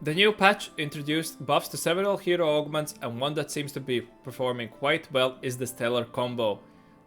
The new patch introduced buffs to several hero augments, and one that seems to be performing quite well is the Stellar combo.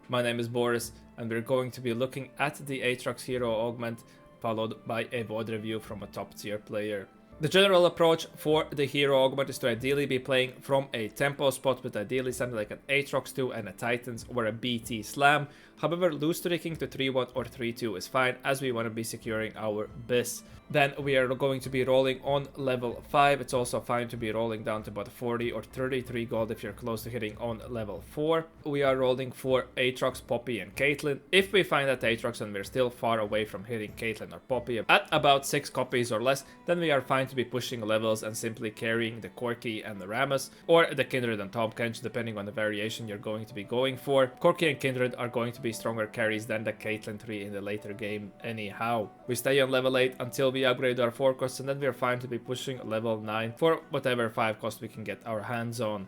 My name is Boris, and we're going to be looking at the Aatrox Hero augment, followed by a VOD review from a top tier player. The general approach for the hero augment is to ideally be playing from a tempo spot with ideally something like an Aatrox 2 and a Titans or a BT Slam. However, loose streaking to 3-1 or 3-2 is fine, as we want to be securing our BIS. Then we are going to be rolling on level 5. It's also fine to be rolling down to about 40 or 33 gold if you're close to hitting on level 4. We are rolling for Aatrox, Poppy and Caitlyn. If we find that Aatrox and we're still far away from hitting Caitlyn or Poppy at about 6 copies or less, then we are fine to be pushing levels and simply carrying the Corki and the Rammus, or the Kindred and Tahm Kench, depending on the variation you're going to be going for. Corki and Kindred are going to be stronger carries than the Caitlyn 3 in the later game anyhow. We stay on level 8 until we upgrade our 4 costs, and then we're fine to be pushing level 9 for whatever 5 cost we can get our hands on.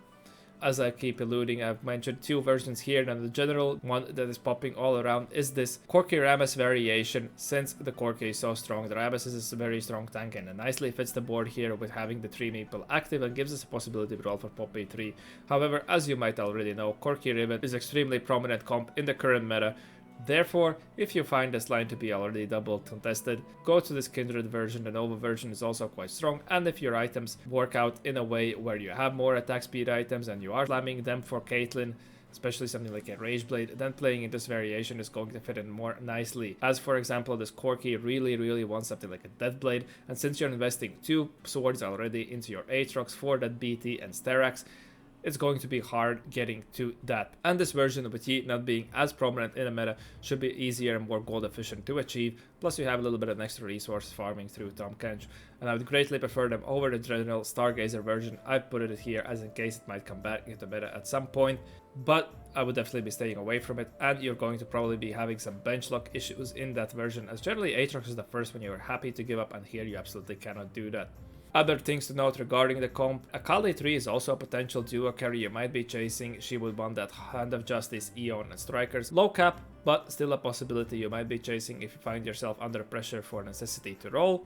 As I keep alluding, I've mentioned 2 versions here, and the general one that is popping all around is this Corki Rammus variation. Since the Corki is so strong, the Rammus is a very strong tank and it nicely fits the board here with having the 3 meeple active and gives us a possibility to roll for Poppy 3. However, as you might already know, Corki Ribbon is extremely prominent comp in the current meta. Therefore, if you find this line to be already double contested, go to this Kindred version. The Nova version is also quite strong, and if your items work out in a way where you have more attack speed items and you are slamming them for Caitlyn, especially something like a Rage Blade, then playing in this variation is going to fit in more nicely. As for example, this Corki really wants something like a Death Blade, and since you're investing 2 swords already into your Aatrox for that BT and Sterax, it's going to be hard getting to that. And this version with Yi not being as prominent in the meta should be easier and more gold efficient to achieve, plus you have a little bit of extra resource farming through Tahm Kench. And I would greatly prefer them over the general Stargazer version. I put it here as in case it might come back into meta at some point, but I would definitely be staying away from it, and you're going to probably be having some bench lock issues in that version, as generally Aatrox is the first one you're happy to give up, and here you absolutely cannot do that. Other things to note regarding the comp, Akali 3 is also a potential duo carry you might be chasing. She would want that Hand of Justice, Eon and Strikers. Low cap, but still a possibility you might be chasing if you find yourself under pressure for necessity to roll.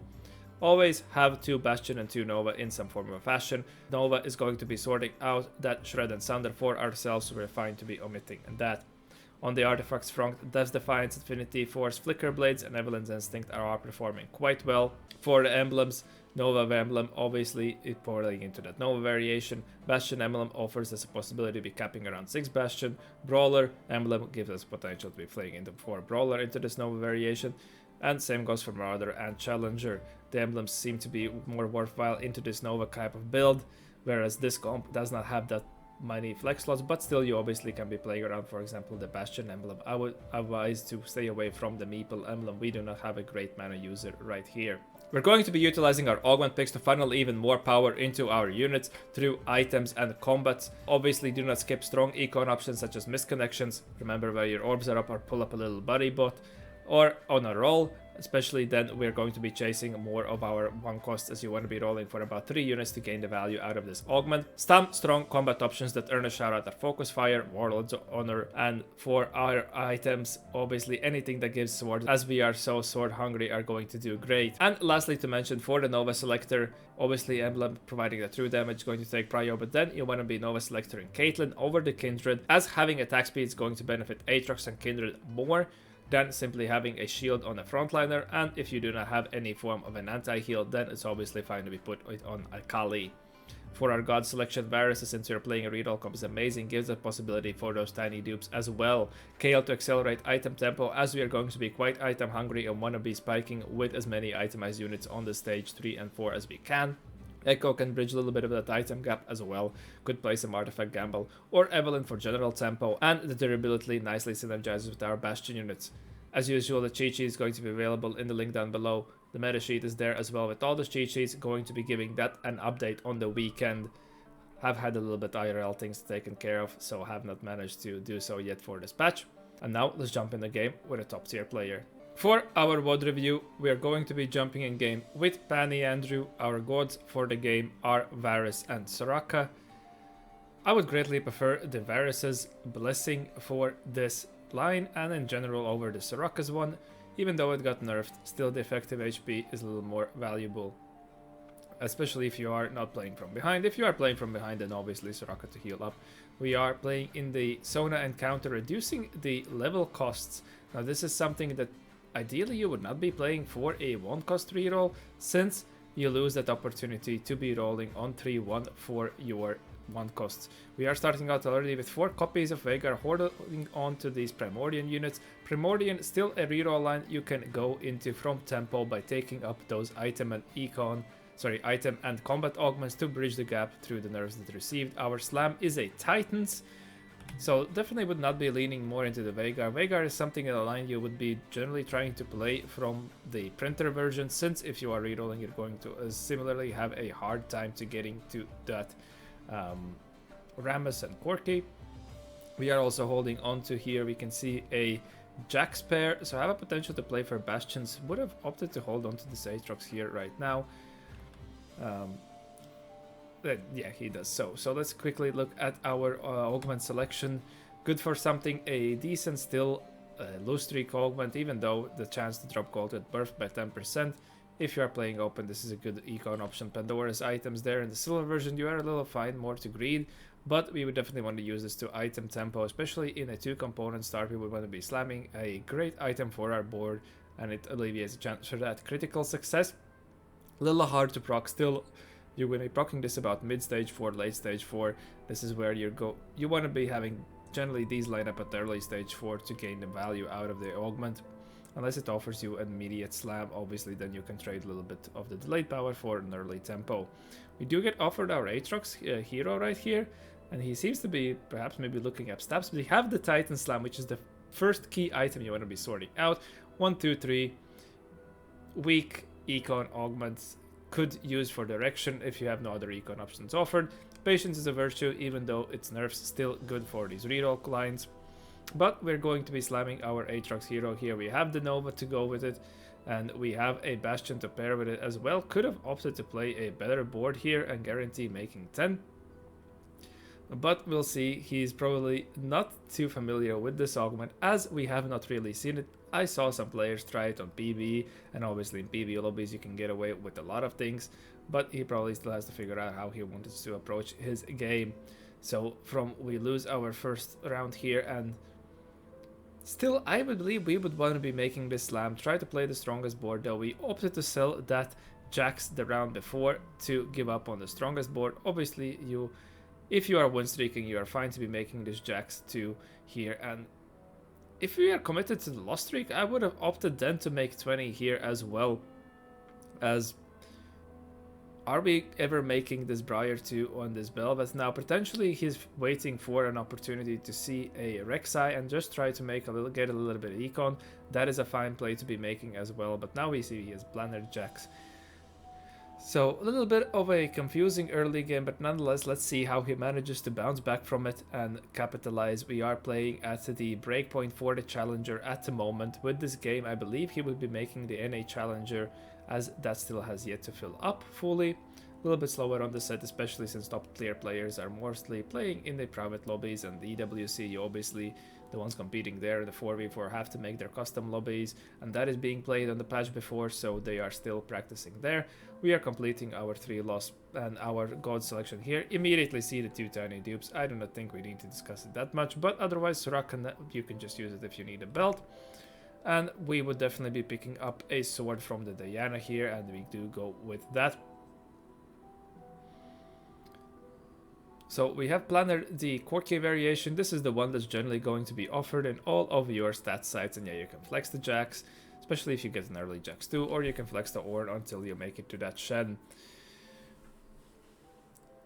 Always have 2 Bastion and 2 Nova in some form of fashion. Nova is going to be sorting out that Shred and Sunder for ourselves, so we're fine to be omitting that. On the artifacts front, Death's Defiance, Infinity Force, Flicker Blades and Evelyn's Instinct are performing quite well. For the emblems, Nova emblem obviously is pouring into that Nova variation. Bastion emblem offers us a possibility to be capping around 6 Bastion. Brawler emblem gives us potential to be playing into 4 Brawler into this Nova variation. And same goes for Marauder and Challenger. The emblems seem to be more worthwhile into this Nova type of build, whereas this comp does not have that many flex slots, but still you obviously can be playing around, for example, the Bastion emblem. I would advise to stay away from the Meeple emblem. We do not have a great mana user right here. We're going to be utilizing our augment picks to funnel even more power into our units through items and combats. Obviously do not skip strong econ options such as misconnections. Remember where your orbs are up, or pull up a little buddy bot, or on a roll. Especially then we're going to be chasing more of our 1 cost, as you want to be rolling for about 3 units to gain the value out of this augment. Some strong combat options that earn a shout out are Focus Fire, Warlord's Honor, and for our items, obviously anything that gives swords, as we are so sword hungry, are going to do great. And lastly to mention, for the Nova Selector, obviously emblem providing the true damage is going to take prio, but then you want to be Nova Selector and Caitlyn over the Kindred, as having attack speed is going to benefit Aatrox and Kindred more than simply having a shield on a frontliner, and if you do not have any form of an anti-heal, then it's obviously fine to be put on Akali. For our god selection, Varus, since you're playing a reroll comp, is amazing, gives a possibility for those tiny dupes as well. Kale to accelerate item tempo, as we are going to be quite item hungry and want to be spiking with as many itemized units on the stage 3 and 4 as we can. Echo can bridge a little bit of that item gap as well, could play some artifact gamble, or Evelyn for general tempo, and the durability nicely synergizes with our Bastion units. As usual, the cheat sheet is going to be available in the link down below. The meta sheet is there as well with all the cheat sheets, going to be giving that an update on the weekend. Have had a little bit IRL things taken care of, so have not managed to do so yet for this patch. And now let's jump in the game with a top tier player. For our VOD review, we are going to be jumping in game with Panny Andrew. Our gods for the game are Varus and Soraka. I would greatly prefer the Varus's Blessing for this line, and in general over the Soraka's one. Even though it got nerfed, still the effective HP is a little more valuable. especially if you are not playing from behind. If you are playing from behind, then obviously Soraka to heal up. We are playing in the Sona encounter, reducing the level costs. Now this is something that ideally you would not be playing for a 1 cost reroll, since you lose that opportunity to be rolling on 3-1 for your 1 costs. We are starting out already with 4 copies of Veigar, holding on to these Primordian units. Primordian, still a reroll line you can go into from tempo by taking up those item and combat augments to bridge the gap through the nerfs that received. Our slam is a Titans, so definitely would not be leaning more into the Veigar. Veigar is something in a line you would be generally trying to play from the printer version, since if you are rerolling, you're going to similarly have a hard time to getting to that Rammus and Corki. We are also holding on to here, we can see a Jax pair, so I have a potential to play for Bastions. Would have opted to hold on to this Aatrox here right now. Yeah, he does so. So let's quickly look at our augment selection. Good for something, a decent still low streak augment, even though the chance to drop gold at birth by 10%. If you are playing open, this is a good econ option. Pandora's items there in the silver version, you are a little fine, more to greed, but we would definitely want to use this to item tempo, especially in a 2-component start. We would want to be slamming a great item for our board, and it alleviates the chance for that critical success. A little hard to proc still. You're going to be proccing this about mid stage 4, late stage 4. This is where you want to be having generally these line up at early stage 4 to gain the value out of the augment. Unless it offers you an immediate slam, obviously then you can trade a little bit of the delayed power for an early tempo. We do get offered our Aatrox Hero right here, and he seems to be perhaps maybe looking up stabs, but we have the Titan Slam, which is the first key item you want to be sorting out. 1, 2, 3 weak econ augments, could use for direction if you have no other econ options offered. Patience is a virtue, even though its nerfs still good for these reroll lines. But we're going to be slamming our Aatrox Hero here. We have the Nova to go with it, and we have a Bastion to pair with it as well. Could have opted to play a better board here and guarantee making 10. But we'll see. He's probably not too familiar with this augment, as we have not really seen it. I saw some players try it on PB, and obviously in PB lobbies you can get away with a lot of things, but he probably still has to figure out how he wanted to approach his game. So we lose our first round here, and still, I would believe we would want to be making this slam. Try to play the strongest board, though. We opted to sell that Jax the round before to give up on the strongest board. Obviously, if you are win streaking, you are fine to be making this Jax 2 here. And if we are committed to the loss streak, I would have opted then to make 20 here as well. As are we ever making this Briar 2 on this Belvet? Now, potentially he's waiting for an opportunity to see a Rek'Sai and just try to make get a little bit of econ. That is a fine play to be making as well, but now we see he has Planner Jax. So a little bit of a confusing early game, but nonetheless, let's see how he manages to bounce back from it and capitalize. We are playing at the breakpoint for the Challenger at the moment. With this game, I believe he will be making the NA Challenger, as that still has yet to fill up fully. A little bit slower on the set, especially since top tier players are mostly playing in the private lobbies, and the EWC, obviously the ones competing there in the 4v4 have to make their custom lobbies, and that is being played on the patch before, so they are still practicing there. We are completing our 3 loss and our god selection here. Immediately see the 2 tiny dupes. I do not think we need to discuss it that much, but otherwise Soraka, you can just use it if you need a belt. And we would definitely be picking up a sword from the Diana here, and we do go with that. So we have Planner the Corki variation. This is the one that's generally going to be offered in all of your stat sites, and yeah, you can flex the Jax, especially if you get an early Jax 2, or you can flex the Ord until you make it to that Shen.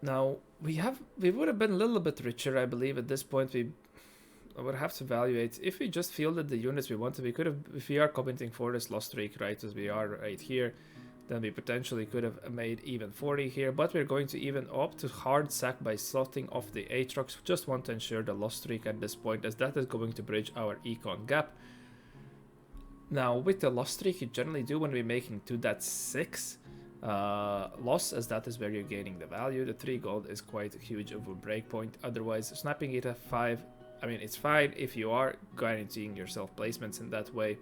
Now, we would have been a little bit richer, I believe, at this point. I would have to evaluate if we just fielded the units we want to. We could have, if we are commenting for this loss streak, right, as we are right here, then we potentially could have made even 40 here, but we're going to even opt to hard sack by slotting off the Aatrox. Just want to ensure the loss streak at this point, as that is going to bridge our econ gap. Now, with the loss streak, you generally do want to be making to that 6 loss, as that is where you're gaining the value. The 3 gold is quite huge of a breakpoint. Otherwise, snapping it at 5, I mean, it's fine if you are guaranteeing yourself placements in that way,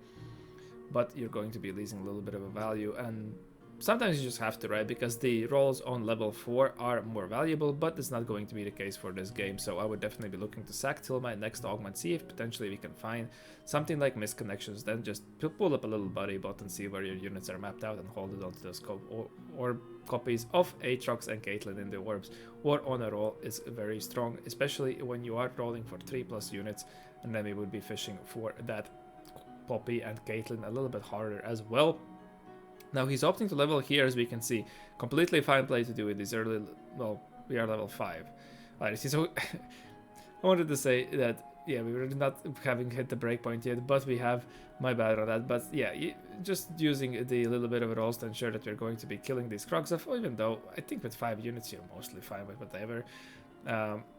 but you're going to be losing a little bit of a value. And sometimes you just have to, right? Because the rolls on level 4 are more valuable, but it's not going to be the case for this game. So I would definitely be looking to sack till my next augment, see if potentially we can find something like misconnections, then just pull up a little buddy bot and see where your units are mapped out and hold it onto those or copies of Aatrox and Caitlyn in the orbs or on a roll is very strong, especially when you are rolling for 3+ units, and then we would be fishing for that Poppy and Caitlyn a little bit harder as well. Now he's opting to level here, as we can see. Completely fine play to do it this early. Well, we are level 5. Alright, so I wanted to say that, yeah, we were not having hit the breakpoint yet, but we have. My bad on that. But yeah, just using the little bit of rolls to ensure that we're going to be killing these Krogs off, even though I think with 5 units you're mostly fine with whatever.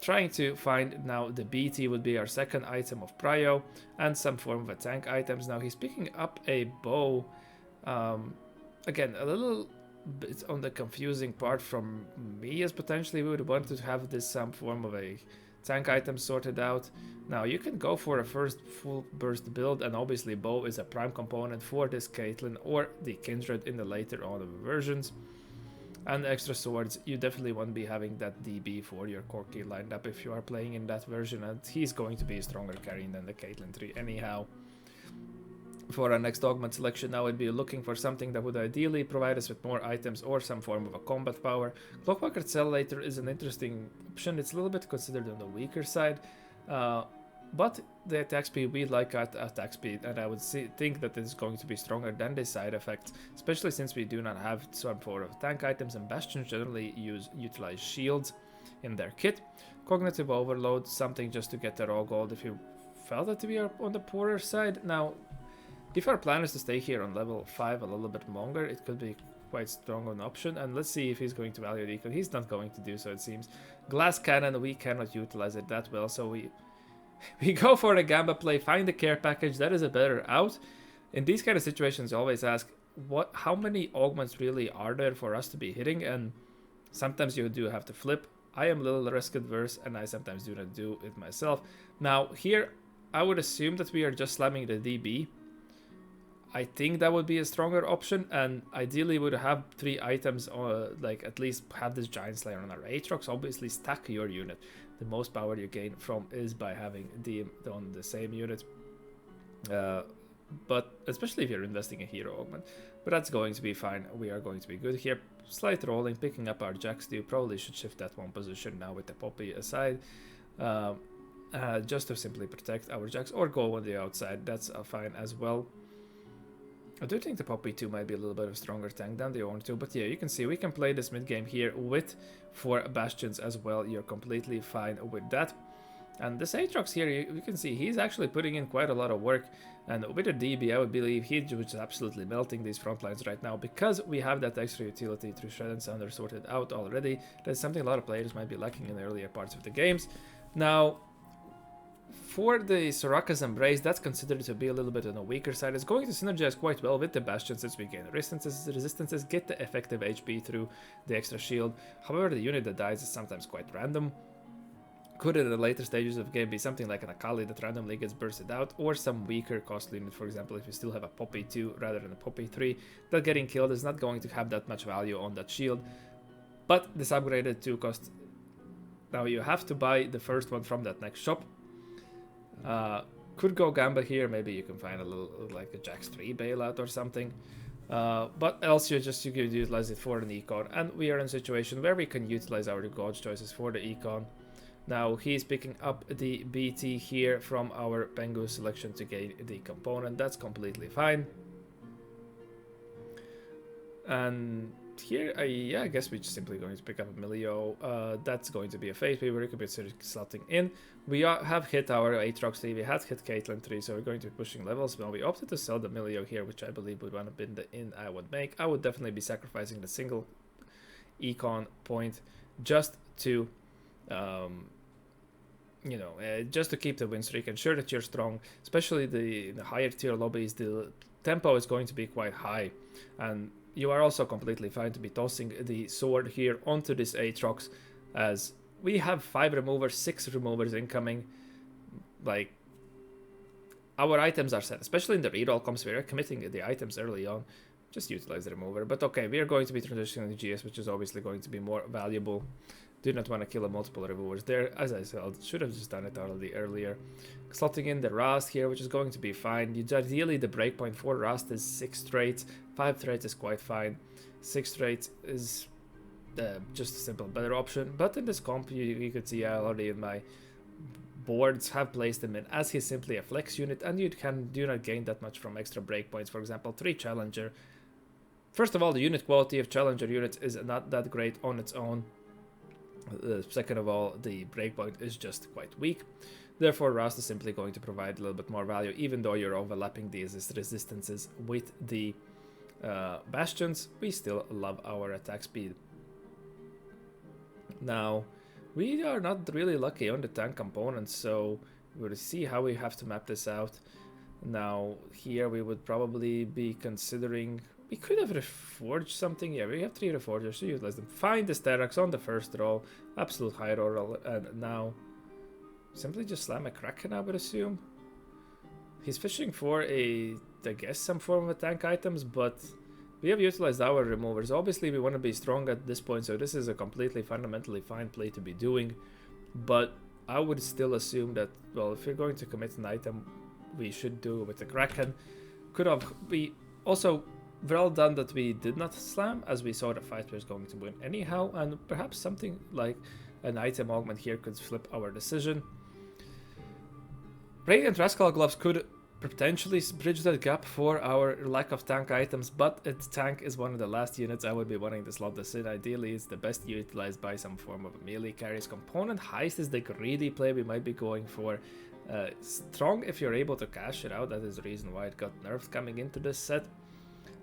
Trying to find now the BT would be our second item of prio, and some form of a tank items. Now he's picking up a bow. Again, a little bit on the confusing part from me, as potentially we would want to have this some form of a tank item sorted out. Now you can go for a first full burst build, and obviously bow is a prime component for this Caitlyn or the Kindred in the later on versions. And extra swords, you definitely won't be having that DB for your Corki lined up if you are playing in that version, and he's going to be a stronger carrying than the Caitlyn 3 anyhow. For our next augment selection now, I'd be looking for something that would ideally provide us with more items or some form of a combat power. Clockwork Accelerator is an interesting option. It's a little bit considered on the weaker side, but the attack speed, we like at attack speed, and I would think that it's going to be stronger than the side effects, especially since we do not have some form of tank items, and Bastions generally utilize shields in their kit. Cognitive Overload, something just to get the raw gold if you felt that we are on the poorer side. Now, if our plan is to stay here on level 5 a little bit longer, it could be quite strong an option. And let's see if he's going to value the econ. He's not going to do so, it seems. Glass Cannon, we cannot utilize it that well, so we go for the Gamba play, find the care package. That is a better out. In these kind of situations, I always ask, how many augments really are there for us to be hitting? And sometimes you do have to flip. I am a little risk adverse, and I sometimes do not do it myself. Now, here, I would assume that we are just slamming the DB. I think that would be a stronger option, and ideally would have 3 items, like at least have this Giant Slayer on our Aatrox. Obviously stack your unit. The most power you gain from is by having DM on the same unit. But especially if you're investing a hero augment. But that's going to be fine. We are going to be good here. Slight rolling, picking up our Jax. You probably should shift that one position now with the Poppy aside. Just to simply protect our Jax, or go on the outside. That's fine as well. I do think the Poppy 2 might be a little bit of a stronger tank than the Ornn 2, but yeah, you can see we can play this mid game here with 4 Bastions as well. You're completely fine with that. And this Aatrox here, you can see he's actually putting in quite a lot of work, and with a DB I would believe he's just absolutely melting these front lines right now, because we have that extra utility through Shred and Sounder sorted out already. That's something a lot of players might be lacking in the earlier parts of the games. Now, for the Soraka's Embrace, that's considered to be a little bit on the weaker side. It's going to synergize quite well with the Bastions since we gain resistances, get the effective HP through the extra shield. However, the unit that dies is sometimes quite random. Could in the later stages of the game be something like an Akali that randomly gets bursted out, or some weaker costly unit, for example, if you still have a Poppy 2 rather than a Poppy 3, that getting killed is not going to have that much value on that shield. But this upgraded 2 cost, now you have to buy the first one from that next shop. Could go Gamba here, maybe you can find a little like a Jax 3 bailout or something, but else you could utilize it for an econ, and we are in a situation where we can utilize our god choices for the econ. Now he's picking up the BT here from our Pengu selection to gain the component. That's completely fine. And here, yeah, I guess we're just simply going to pick up a Milio. That's going to be a phase we were considering slotting in. We have hit our Aatrox 3, we had hit Caitlyn 3, so we're going to be pushing levels. Well, we opted to sell the Milio here, which I believe would have been the in I would make. I would definitely be sacrificing the single econ point just to, you know, just to keep the win streak, ensure that you're strong, especially the higher tier lobbies. The tempo is going to be quite high, and you are also completely fine to be tossing the sword here onto this Aatrox, as we have 5 removers, 6 removers incoming. Like, our items are set, especially in the reroll comps. We are committing the items early on. just utilize the remover. But okay, we are going to be transitioning to GS, which is obviously going to be more valuable. Do not want to kill multiple removers there. As I said, should have just done it already earlier. Slotting in the Rust here, which is going to be fine. Ideally, the breakpoint for Rust is 6 traits. 5 traits is quite fine. 6 traits is just a simple better option. But in this comp, you could see I already in my boards have placed him in as he's simply a flex unit, and you do not gain that much from extra breakpoints. For example, 3 Challenger. First of all, the unit quality of Challenger units is not that great on its own. Second of all, the breakpoint is just quite weak. Therefore, Rust is simply going to provide a little bit more value, even though you're overlapping these resistances with the Bastions. We still love our attack speed. Now, we are not really lucky on the tank components, so we'll see how we have to map this out. Now, here we would probably be considering... We could have reforged something. Yeah, we have 3 reforgers, so utilize them. Find the Aatrox on the first roll. Absolute high roll. And now, simply just slam a Kraken, I would assume. He's fishing for I guess, some form of tank items, but we have utilized our removers. Obviously, we want to be strong at this point, so this is a completely fundamentally fine play to be doing. But I would still assume that, well, if you're going to commit an item, we should do it with the Kraken. Could have be also... well done that we did not slam, as we saw the fight was going to win anyhow, and perhaps something like an item augment here could flip our decision. Radiant Rascal Gloves could potentially bridge that gap for our lack of tank items, but its tank is one of the last units I would be wanting to slot this in. Ideally, it's the best utilized by some form of a melee carries component. Heist is the greedy play we might be going for. Strong if you're able to cash it out. That is the reason why it got nerfed coming into this set.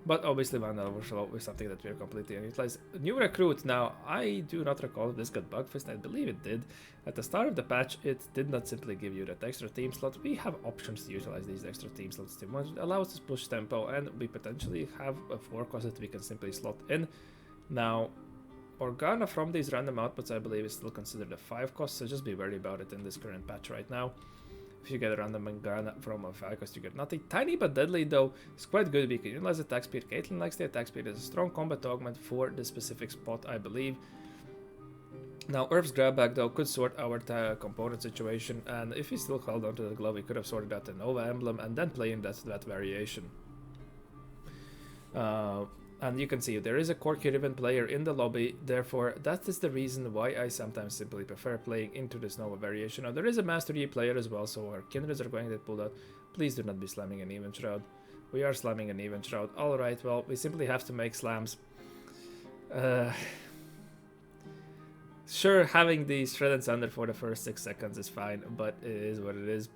But obviously Vandal Overflow is something that we're completely unutilized. New recruit. Now, I do not recall if this got bugfixed. I believe it did. At the start of the patch, it did not simply give you that extra team slot. We have options to utilize these extra team slots to allow us to push tempo, and we potentially have a 4 cost that we can simply slot in. Now, Organa from these random outputs, I believe, is still considered a 5 cost, so just be wary about it in this current patch right now. If you get a random Organa from a 5 cost, you get nothing. Tiny but deadly, though, is quite good. We can utilize attack speed. Caitlyn likes the attack speed. It's a strong combat augment for this specific spot, I believe. Now, Earth's Grabback, though, could sort our component situation, and if he still held onto the glove, we could have sorted out the Nova emblem and then play in that variation. And you can see there is a Corky Ribbon player in the lobby, therefore that is the reason why I sometimes simply prefer playing into this Nova variation. Now there is a Master Yi player as well, so our Kindreds are going to get pulled out. Please do not be slamming an Even Shroud. We are slamming an Even Shroud. Alright, well, we simply have to make slams. Sure, having the Shredded Thunder for the first 6 seconds is fine, but it is what it is.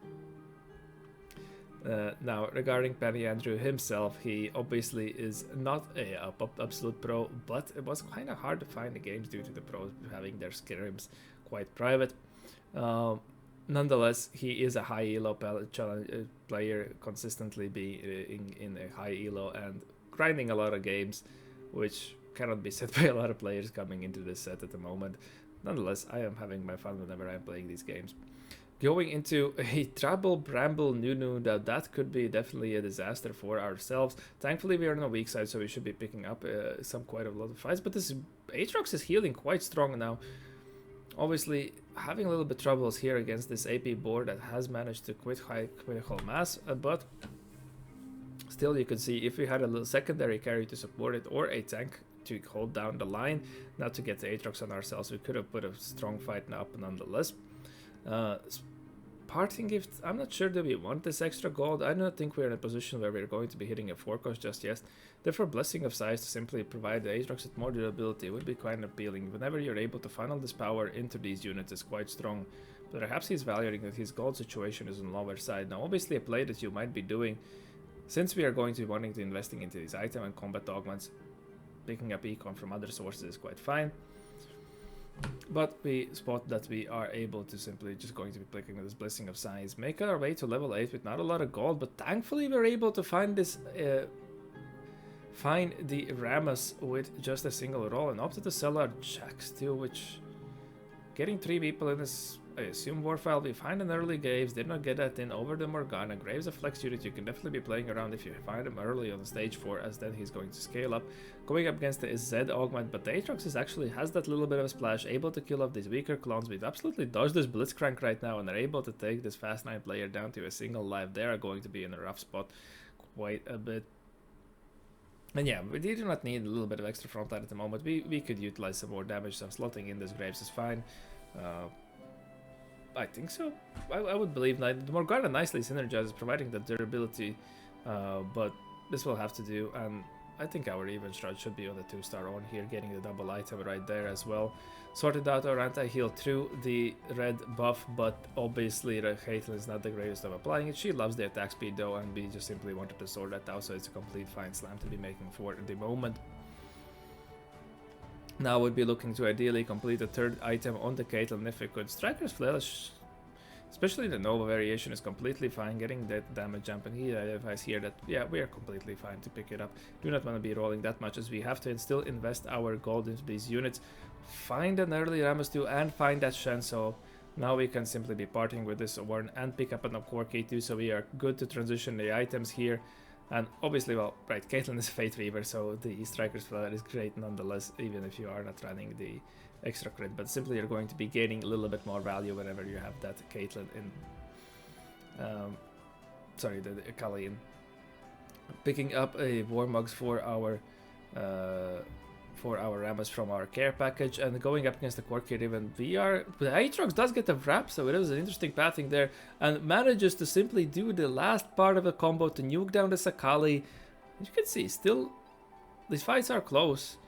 Now, regarding Penny Andrew himself, he obviously is not a absolute pro, but it was kind of hard to find the games due to the pros having their scrims quite private. Nonetheless, he is a high elo player, consistently being in a high elo and grinding a lot of games, which cannot be said by a lot of players coming into this set at the moment. Nonetheless, I am having my fun whenever I'm playing these games. Going into a Trouble Bramble Nunu, that could be definitely a disaster for ourselves. Thankfully, we are on the weak side, so we should be picking up quite a lot of fights. But this Aatrox is healing quite strong now. Obviously, having a little bit troubles here against this AP board that has managed to quit high critical mass, but still, you can see if we had a little secondary carry to support it or a tank to hold down the line, not to get the Aatrox on ourselves, we could have put a strong fight up nonetheless. Parting gift, I'm not sure that we want this extra gold. I don't think we're in a position where we're going to be hitting a 4 cost just yet. Therefore, Blessing of Size to simply provide the Aatrox with more durability would be quite appealing. Whenever you're able to funnel this power into these units is quite strong. But perhaps he's valuing that his gold situation is on the lower side. Now, obviously a play that you might be doing, since we are going to be wanting to investing into these item and combat augments, picking up econ from other sources is quite fine. But we spot that we are able to simply just going to be clicking this Blessing of Size, make our way to level 8 with not a lot of gold, but thankfully we're able to find this, find the Rammus with just a single roll and opted to sell our Jacks too, which getting 3 people in is I assume Warfile. We find an early Graves, did not get that in over the Morgana. Graves a flex unit you can definitely be playing around if you find him early on stage 4, as then he's going to scale up. Going up against the Z augment, but the Aatrox is actually has that little bit of a splash, able to kill off these weaker clones. We've absolutely dodged this Blitzcrank right now and are able to take this Fast 9 player down to a single life. They are going to be in a rough spot quite a bit. And yeah, we do not need a little bit of extra frontline at the moment. We could utilize some more damage, so slotting in this Graves is fine. I think so. I would believe the Morgana nicely synergizes, providing the durability, but this will have to do. And I think our even shroud should be on the 2-star on here, getting the double item right there as well. Sorted out our anti-heal through the red buff, but obviously Caitlyn is not the greatest of applying it. She loves the attack speed though, and we just simply wanted to sort that out, so it's a complete fine slam to be making for the moment. Now we'd be looking to ideally complete a third item on the Caitlyn if we could. Striker's Flail, especially the Nova variation, is completely fine. Getting that damage jump, and he advice here that, yeah, we are completely fine to pick it up. Do not want to be rolling that much, as we have to still invest our gold into these units. Find an early Rammus 2 and find that Shen, so now we can simply be parting with this Warren and pick up an Corki too, so we are good to transition the items here. And obviously, well, right, Caitlyn is Fate Weaver, so the Striker's Flood is great nonetheless, even if you are not running the extra crit. But simply you're going to be gaining a little bit more value whenever you have that Caitlyn in... sorry, the Kali in. Picking up a Warmugs for our Rammus from our care package, and going up against the Corki Riven. The Aatrox does get a wrap, so it is an interesting pathing there, and manages to simply do the last part of the combo to nuke down the Sakali. As you can see, still these fights are close,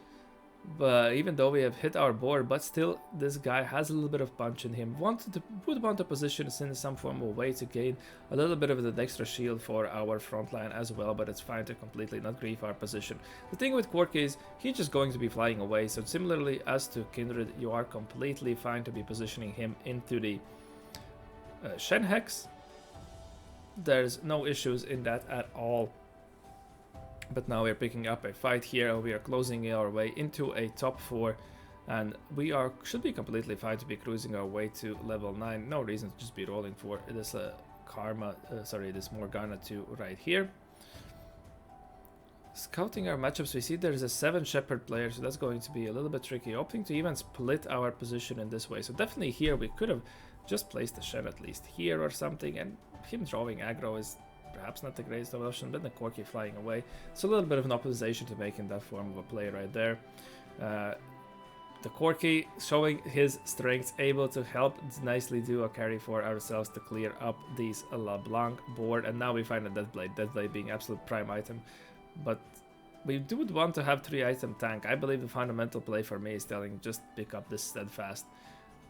but even though we have hit our board, but still this guy has a little bit of punch in him. Would want to position us in some form of way to gain a little bit of the extra shield for our front line as well, but it's fine to completely not grief our position. The thing with Quark is he's just going to be flying away, so similarly as to Kindred, you are completely fine to be positioning him into the Shen Hex. There's no issues in that at all. But now we're picking up a fight here, and we are closing our way into a top 4, and we should be completely fine to be cruising our way to level 9. No reason to just be rolling for this this Morgana 2 right here. Scouting our matchups, we see there's a 7 Shepherd player, so that's going to be a little bit tricky. Opting to even split our position in this way, so definitely here we could have just placed the Shen at least here or something, and him drawing aggro is perhaps not the greatest of option, but the Corki flying away. It's a little bit of an optimization to make in that form of a play right there. The Corki showing his strengths, able to help nicely do a carry for ourselves to clear up these LeBlanc board, and now we find a Deathblade being absolute prime item. But we do want to have 3 item tank. I believe the fundamental play for me is telling just pick up this Steadfast.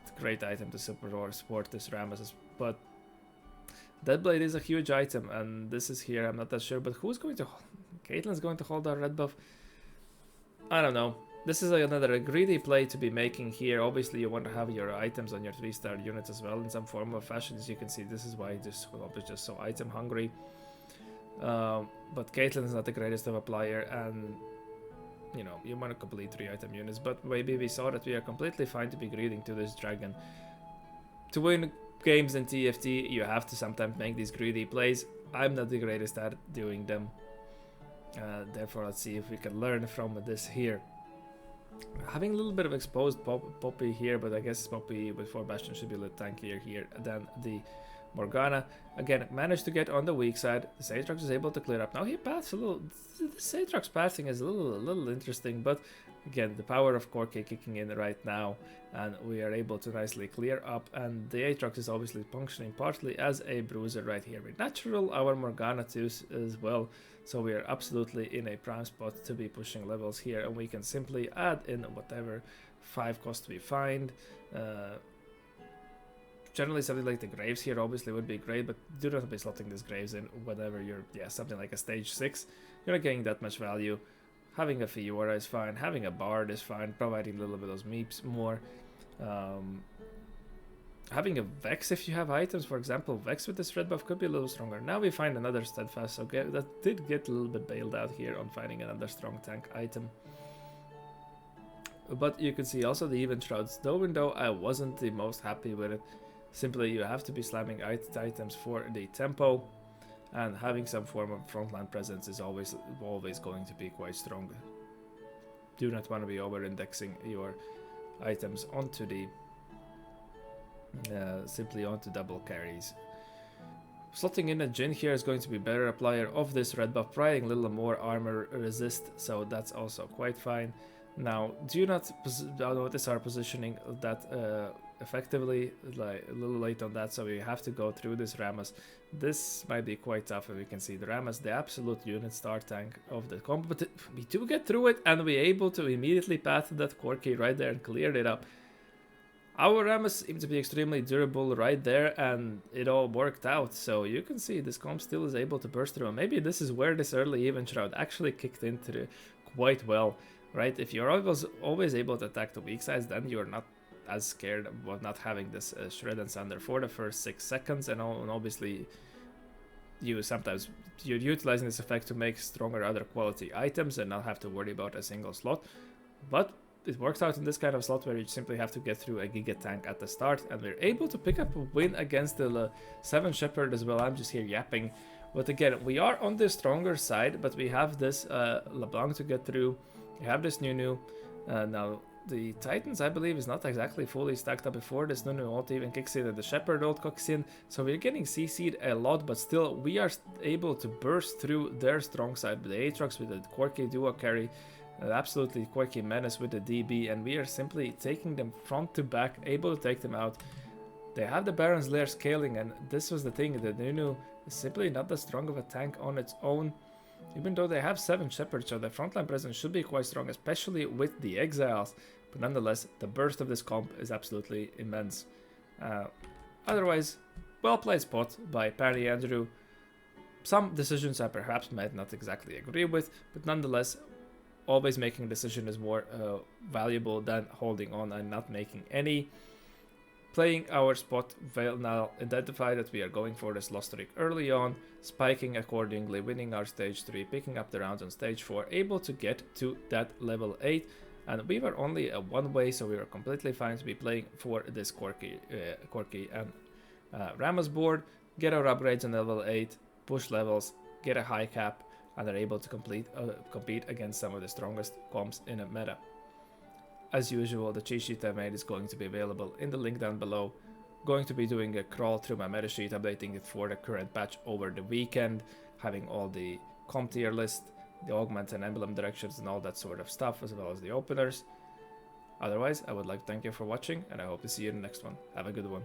It's a great item to support this Rammus, but Deadblade is a huge item, and this is here, I'm not that sure, but who's going to... Caitlyn's going to hold our red buff? I don't know. This is another greedy play to be making here. Obviously, you want to have your items on your 3-star units as well in some form of fashion. As you can see, this is why this club is just so item hungry. But Caitlyn is not the greatest of a player, and you know, you want to complete 3 item units, but maybe we saw that we are completely fine to be greeting to this dragon. To win games in TFT, you have to sometimes make these greedy plays. I'm not the greatest at doing them. Therefore, let's see if we can learn from this here. Having a little bit of exposed Poppy here, but I guess Poppy with 4 Bastion should be a little tankier here than the Morgana. Again, managed to get on the weak side. The Aatrox is able to clear up. Now he paths a little. This Aatrox passing is a little interesting, but again, the power of Corki kicking in right now, and we are able to nicely clear up. And the Aatrox is obviously functioning partly as a bruiser right here. With natural, our Morgana too as well. So we are absolutely in a prime spot to be pushing levels here, and we can simply add in whatever 5 cost we find. Generally, something like the Graves here obviously would be great, but do not be slotting these Graves in whenever you're, something like a stage 6. You're not getting that much value. Having a Fiora is fine, having a Bard is fine, providing a little bit of those meeps more. Having a Vex if you have items, for example, Vex with this red buff could be a little stronger. Now we find another Steadfast, so that did get a little bit bailed out here on finding another strong tank item. But you can see also the Even Shrouds, though I wasn't the most happy with it. Simply, you have to be slamming items for the tempo, and having some form of frontline presence is always going to be quite strong. Do not want to be over-indexing your items onto the simply onto double carries. Slotting in a Jhin here is going to be better applier of this red buff, providing a little more armor resist, so that's also quite fine. Now, do not notice our positioning that effectively, like a little late on that, so we have to go through this Rammus. This might be quite tough, and we can see the Rammus, the absolute unit star tank of the combo, but we do get through it, and we're able to immediately path that Corki right there and cleared it up. Our Rammus seemed to be extremely durable right there, and it all worked out. So you can see this comp still is able to burst through, and maybe this is where this early even shroud actually kicked into quite well, right? If you're always able to attack the weak sides, then you're not as scared about not having this shred and sunder for the first 6 seconds, and obviously you're utilizing this effect to make stronger other quality items and not have to worry about a single slot. But it works out in this kind of slot where you simply have to get through a Giga tank at the start, and we're able to pick up a win against the 7 Shepherd as well. I'm just here yapping, but again, we are on the stronger side, but we have this LeBlanc to get through. We have this Nunu. Now the Titans, I believe, is not exactly fully stacked up before this Nunu ult even kicks in, and the Shepherd ult kicks in, so we're getting CC'd a lot, but still we are able to burst through their strong side with the Aatrox, with the Corki duo carry. Absolutely quirky menace with the DB, and we are simply taking them front to back, able to take them out. They have the Baron's Lair scaling, and this was the thing, the Nunu is simply not that strong of a tank on its own, even though they have 7 Shepherds, so their frontline presence should be quite strong, especially with the Exiles, but nonetheless, the burst of this comp is absolutely immense. Otherwise, well played spot by Parry Andrew. Some decisions I perhaps might not exactly agree with, but nonetheless, always making a decision is more valuable than holding on and not making any. Playing our spot, Veil now identify that we are going for this lost streak early on, spiking accordingly, winning our stage 3, picking up the rounds on stage 4, able to get to that level 8, and we were only a one-way, so we were completely fine to be playing for this Corki and Rammus board, get our upgrades on level 8, push levels, get a high cap, and are able to compete against some of the strongest comps in a meta. As usual, the cheat sheet I made is going to be available in the link down below. Going to be doing a crawl through my meta sheet, updating it for the current patch over the weekend, having all the comp tier list, the augment and emblem directions and all that sort of stuff, as well as the openers. Otherwise, I would like to thank you for watching, and I hope to see you in the next one. Have a good one.